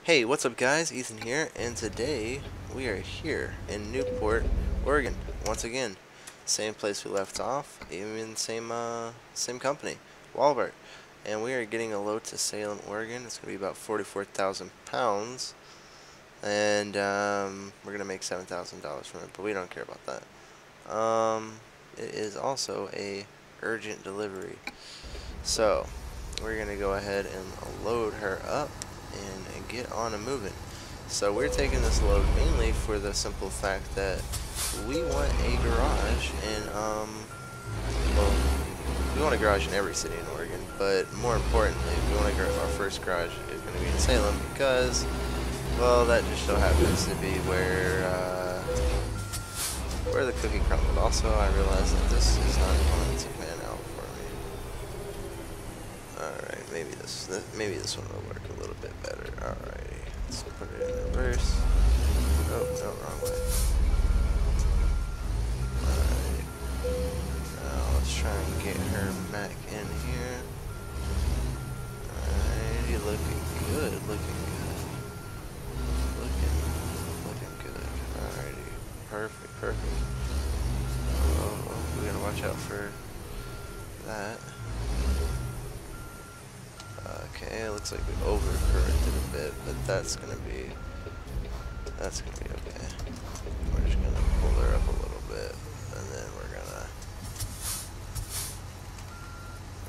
Hey, what's up guys? Ethan here, and today we are here in Newport, Oregon. Once again, same place we left off, even same company, Walmart. And we are getting a load to Salem, Oregon. It's going to be about 44,000 pounds, and we're going to make $7,000 from it, but we don't care about that. It is also a urgent delivery. So, we're going to go ahead and load her up and get on and moving. So we're taking this load mainly for the simple fact that we want a garage in, well, we want a garage in every city in Oregon, but more importantly, we want our first garage is going to be in Salem because, well, that just so happens to be where the cookie crumbled. Also, I realize that this is not going to pan out for me. Alright, maybe this one will work a little bit better. Alrighty, let's put it in reverse. Oh, no, wrong way. Alright. Now let's try and get her back in here. Alrighty, looking good. Looking good. Alrighty. Perfect. Oh, we gotta watch out for that. Okay, it looks like we overcorrected a bit, but that's gonna be okay. We're just gonna pull her up a little bit, and then we're gonna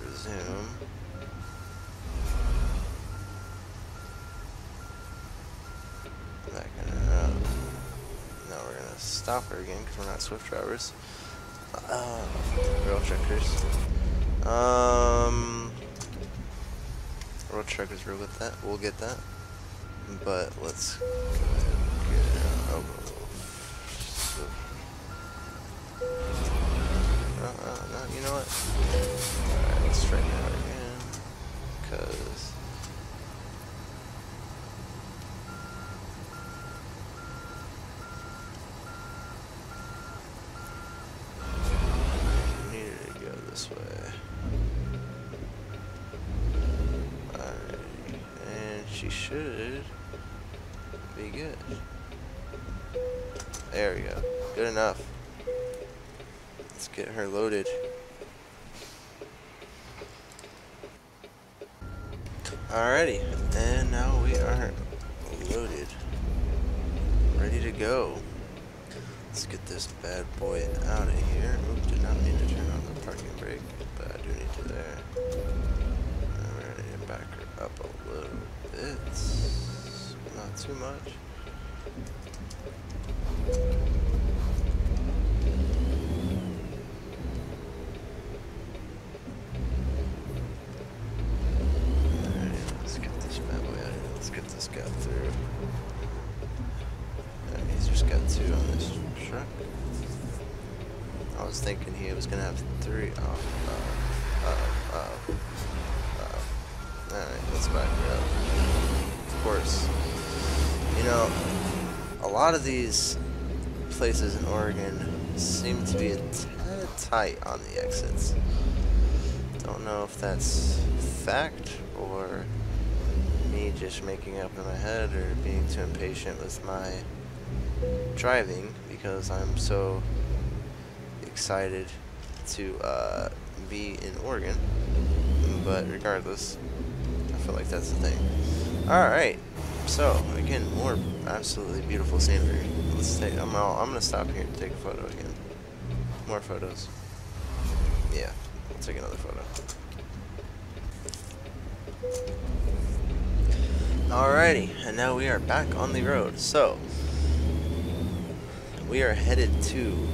resume. Backing her up. Now we're gonna stop her again because we're not Swift drivers. Real truckers. Road truckers we'll get that. But let's go ahead and get it out. No, you know what? Alright, let's straighten it out again. Because we needed to go this way. She should be good. There we go. Good enough. Let's get her loaded. Alrighty, and now we are loaded. Ready to go. Let's get this bad boy out of here. Oops, did not mean to turn on the parking brake, but I do need to there. I'm ready to back her up a little bit. Not too much. Alright, let's get this bad boy out of here. Let's get this guy through. And he's just got 2 on this truck. I was thinking he was gonna have 3. Alright, let's back her up. Of course, you know, a lot of these places in Oregon seem to be a tad tight on the exits. Don't know if that's fact or me just making up in my head or being too impatient with my driving because I'm so excited to be in Oregon. But regardless, I feel like that's the thing. Alright, so again, more absolutely beautiful scenery. Let's take. I'm gonna stop here and take a photo again. More photos. Yeah, we'll take another photo. Alrighty, and now we are back on the road. So we are headed to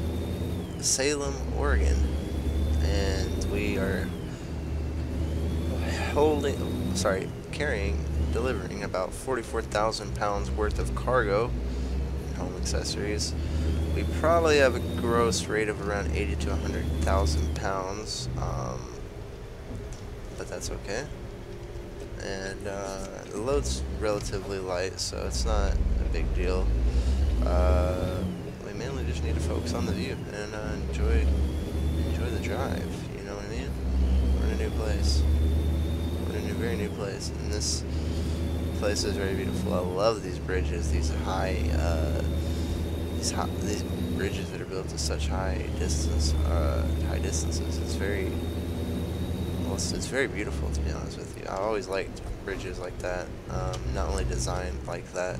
Salem, Oregon, and we are delivering about 44,000 pounds worth of cargo and home accessories. We probably have a gross rate of around 80 to 100,000 pounds, but that's okay. And the load's relatively light, so it's not a big deal. We mainly just need to focus on the view and enjoy the drive. You know what I mean? We're in a new place. We're in a very new place, and this place is very beautiful. I love these bridges, these these bridges that are built to such high distances. It's very, well, it's very beautiful, to be honest with you. I always liked bridges like that. Not only designed like that,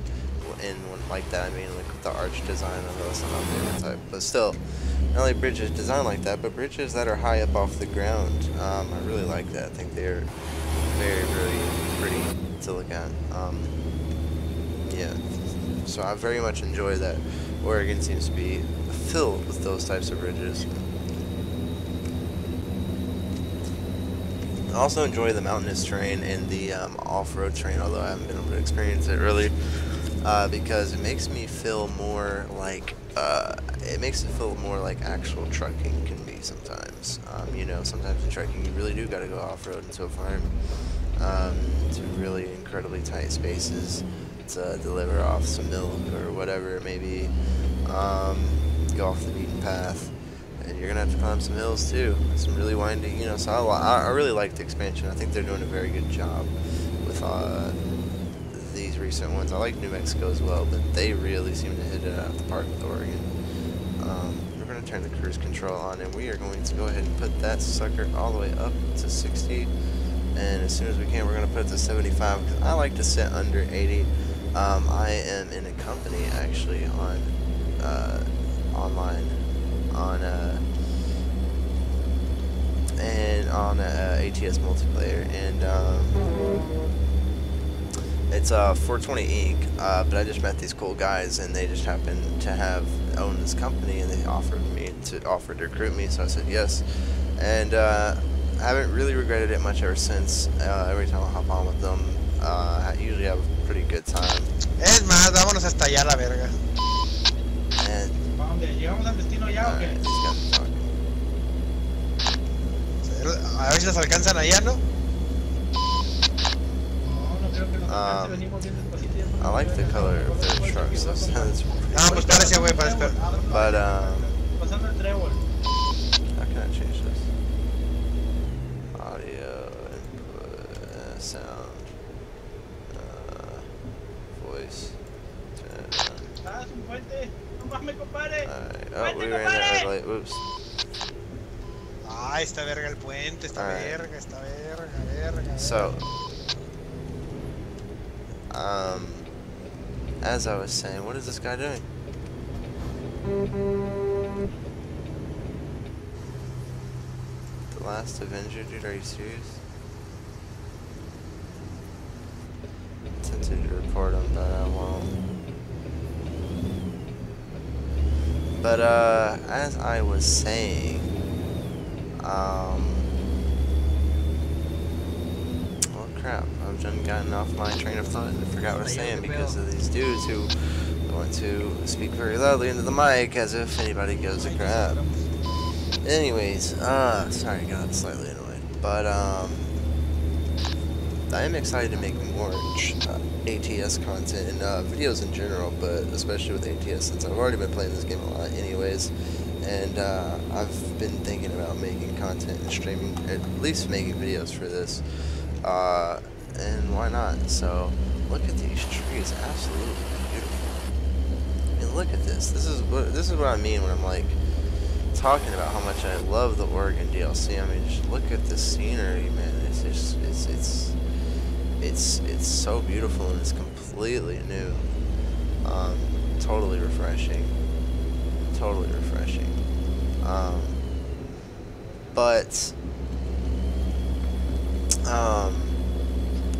and when like that I mean like with the arch design. I know that's not my favorite type, but still, not only bridges designed like that, but bridges that are high up off the ground. I really like that. I think they're very, very pretty to look at. Yeah, so I very much enjoy that Oregon seems to be filled with those types of bridges. I also enjoy the mountainous terrain and the off-road terrain, although I haven't been able to experience it really, because it makes me feel more like actual trucking can be sometimes. You know, sometimes in trucking you really do got to go off-road into a farm, to really incredibly tight spaces to deliver off some milk or whatever it may be. Go off the beaten path. And you're gonna have to climb some hills too. Some really windy, you know. So I really like the expansion. I think they're doing a very good job with these recent ones. I like New Mexico as well, but they really seem to hit it out of the park with Oregon. We're gonna turn the cruise control on, and we are going to go ahead and put that sucker all the way up to 60. And as soon as we can, we're gonna put it to 75 because I like to sit under 80. I am in a company actually on online. On ATS multiplayer, and it's 420 Inc. But I just met these cool guys, and they just happened to own this company, and they offered to recruit me, so I said yes, and I haven't really regretted it much ever since. Every time I hop on with them, I usually have a pretty good time. Es más, vámonos hasta allá la verga. And ¿Llegamos al destino ya o qué? these guys are talking. A ver si nos alcanzan allá, ¿no? No creo que nos alcance, venimos bien despacito. I like the color of their trucks. That's Ah, pues parece, güey, parece. but Pasando el trébol. how can I change this? Audio, input, sound, voice. Ah, es un puente. No mames, compadre. Alright. Oh, we ran that red light. Whoops. Ah, está verga el puente, está verga, está verga. So, as I was saying, what is this guy doing? The Last Avenger, dude, are you serious? I tempted to report him, but I won't. But, as I was saying, well, crap, I've just gotten off my train of thought and I forgot what I was saying because of these dudes who want to speak very loudly into the mic as if anybody gives a crap. Anyways, sorry, I got slightly annoyed, but, I am excited to make more ATS content and videos in general, but especially with ATS since I've already been playing this game a lot anyways, and I've been thinking about making content and streaming, at least making videos for this, and why not? So look at these trees, absolutely beautiful. I mean, look at this. This is what I mean when I'm like talking about how much I love the Oregon DLC. I mean, just look at the scenery, man. It's so beautiful and it's completely new. Totally refreshing. Totally refreshing. But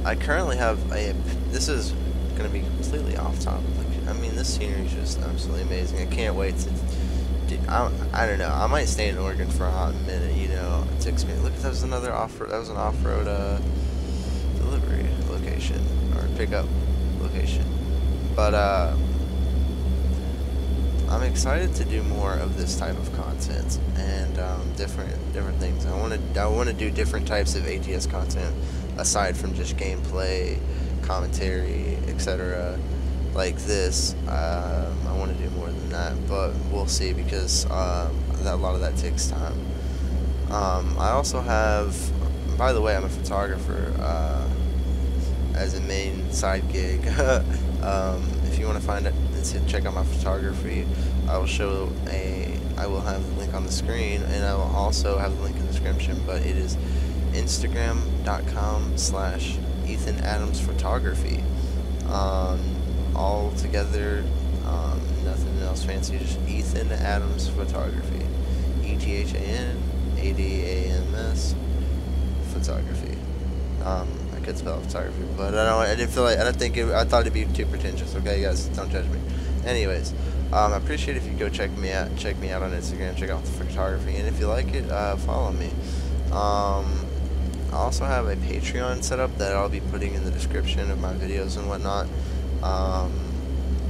I currently have this is gonna be completely off topic. I mean, this scenery is just absolutely amazing. I can't wait to. I don't know. I might stay in Oregon for a hot minute, you know, to experience. Look, that was another off-road. That was an off-road delivery location or pickup location. But I'm excited to do more of this type of content and different things. I want to do different types of ATS content aside from just gameplay, commentary, etc. Like this. I want to do more than that, but we'll see because a lot of that takes time. I also have, by the way, I'm a photographer. as a main side gig. If you want to find it and check out my photography, I will have the link on the screen, and I will also have the link in the description. But it is Instagram.com/Ethan Adams Photography. All together, nothing else fancy, just Ethan Adams Photography. ETHANADAMS Photography. I could spell photography, but I thought it'd be too pretentious. Okay, guys, don't judge me. Anyways, I appreciate if you go check me out on Instagram, check out the photography, and if you like it, follow me. I also have a Patreon set up that I'll be putting in the description of my videos and whatnot,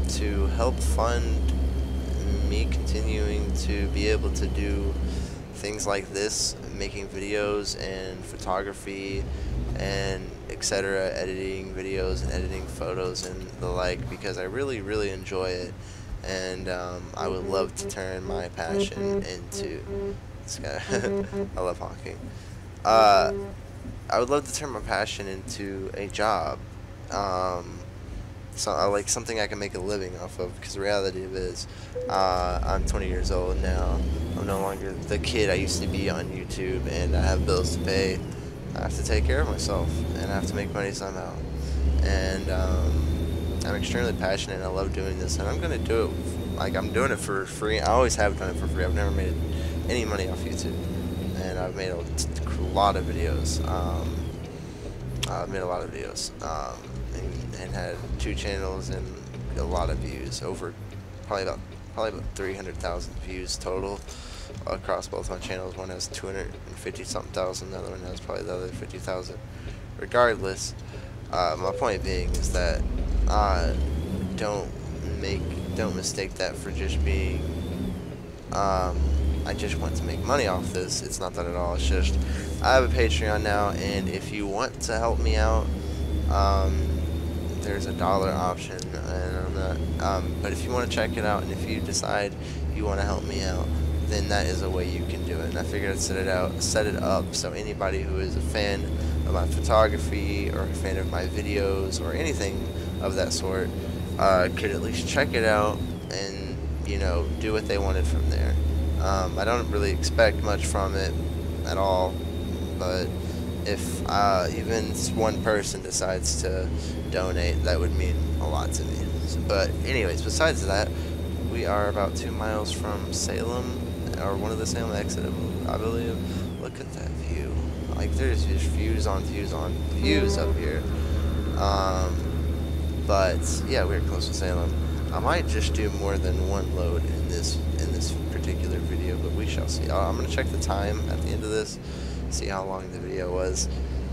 to help fund me continuing to be able to do things like this, making videos and photography and etc., editing videos and editing photos and the like, because I really enjoy it, and I would love to turn my passion into this guy. I love honking. I would love to turn my passion into a job, so like something I can make a living off of, because the reality of it is, I'm 20 years old now. I'm no longer the kid I used to be on YouTube, and I have bills to pay. I have to take care of myself, and I have to make money somehow. And I'm extremely passionate, and I love doing this, and I'm gonna do it. Like, I'm doing it for free. I always have done it for free. I've never made any money off YouTube, and I've made a lot of videos. And had 2 channels and a lot of views, over probably about 300,000 views total across both my channels. One has 250 something thousand, the other one has probably the other 50,000. Regardless, my point being is that don't mistake that for just being I just want to make money off this. It's not that at all. It's just I have a Patreon now, and if you want to help me out, there's $1 option, and I'm not. But if you want to check it out, and if you decide you want to help me out, then that is a way you can do it. And I figured I'd set it up so anybody who is a fan of my photography or a fan of my videos or anything of that sort could at least check it out and, you know, do what they wanted from there. I don't really expect much from it at all, but if even one person decides to donate, that would mean a lot to me. But anyways, besides that, we are about 2 miles from Salem, or one of the Salem exit, I believe. Look at that view. Like, there's just views on views on views up here. But yeah, we're close to Salem. I might just do more than one load in this particular video, but we shall see. I'm gonna check the time at the end of this, see how long the video was,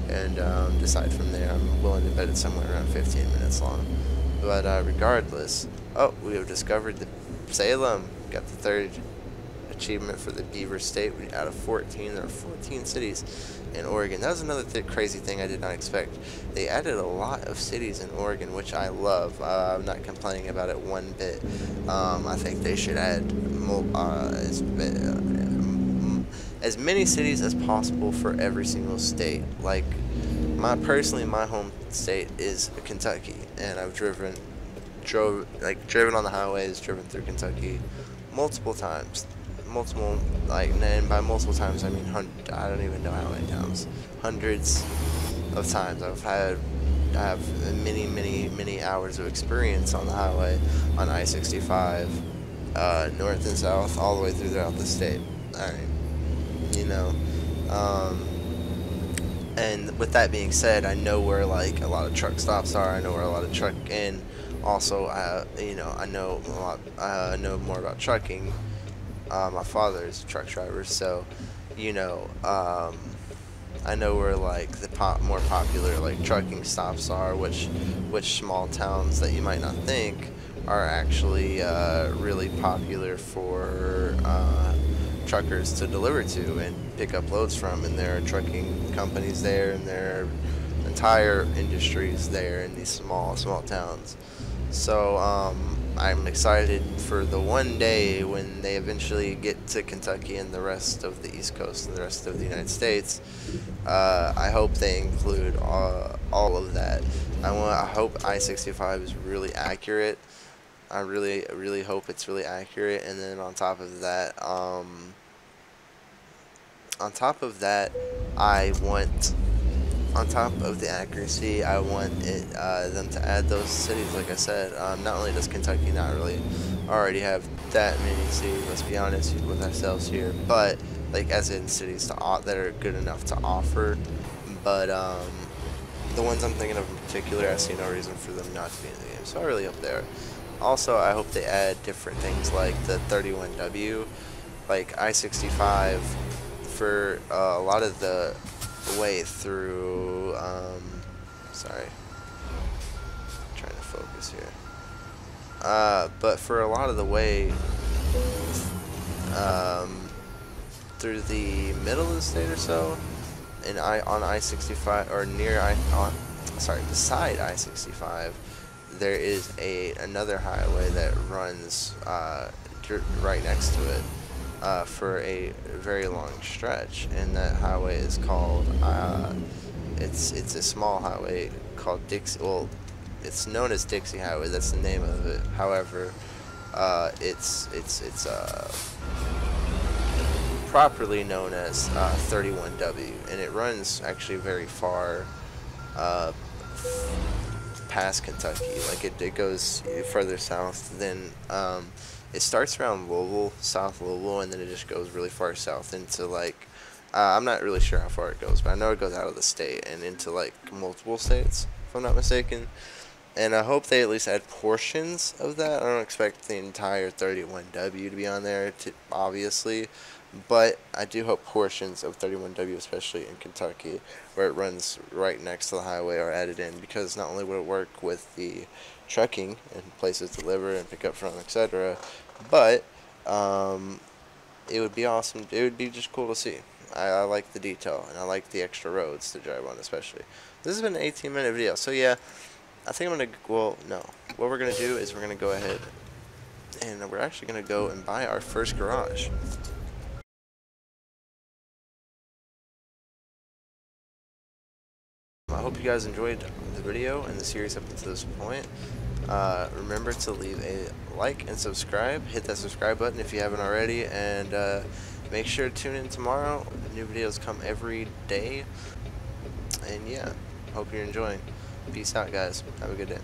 and decide from there. I'm willing to bet it's somewhere around 15 minutes long. But regardless, oh, we have discovered the Salem. Got the 3rd achievement for the Beaver State out of 14. There are 14 cities in Oregon. That was another crazy thing I did not expect. They added a lot of cities in Oregon, which I love. I'm not complaining about it one bit. I think they should add as many cities as possible for every single state. Like, personally, my home state is Kentucky, and I've driven on the highways, driven through Kentucky multiple times. And by multiple times, I mean I don't even know how many times. Hundreds of times. I have many hours of experience on the highway, on I-65, north and south, all the way throughout the state. Alright, you know, and with that being said, I know where like a lot of truck stops are. I know where a lot of truck, and also you know, I know a lot. I know more about trucking. My father is a truck driver, so, you know, I know where like the more popular like trucking stops are, which small towns that you might not think are actually really popular for truckers to deliver to and pick up loads from, and there are trucking companies there, and there are entire industries there in these small towns. So I'm excited for the one day when they eventually get to Kentucky and the rest of the East Coast and the rest of the United States. I hope they include all of that. I hope I-65 is really accurate. I really hope it's really accurate. And then on top of that, I want, on top of the accuracy, I want them to add those cities. Like I said, not only does Kentucky not really already have that many cities, let's be honest with ourselves here, but like as in cities that are good enough to offer. But the ones I'm thinking of in particular, I see no reason for them not to be in the game. So I really hope they are. Also, I hope they add different things like the 31W, like I-65 for a lot of the way through, sorry, I'm trying to focus here. But for a lot of the way through the middle of the state or so, and on I-65 or beside I-65, there is another highway that runs right next to it for a very long stretch, and that highway is called it's a small highway called Dixie. Well, it's known as Dixie Highway. That's the name of it. However, it's properly known as 31W, and it runs actually very far past Kentucky. Like it goes further south than it starts around Louisville, South Louisville, and then it just goes really far south into like I'm not really sure how far it goes, but I know it goes out of the state and into like multiple states, if I'm not mistaken. And I hope they at least add portions of that. I don't expect the entire 31W to be on there, obviously, but I do hope portions of 31W, especially in Kentucky, where it runs right next to the highway, are added in, because not only would it work with the trucking and places to deliver and pick up from, etc., but it would be awesome. It would be just cool to see. I like the detail, and I like the extra roads to drive on, especially. This has been an 18-minute video, so yeah, I think I'm going to, well, no. What we're going to do is we're going to go ahead, and we're actually going to go and buy our first garage. I hope you guys enjoyed the video and the series up until this point. Remember to leave a like and subscribe. Hit that subscribe button if you haven't already, and make sure to tune in tomorrow. New videos come every day. And yeah, hope you're enjoying. Peace out, guys. Have a good day.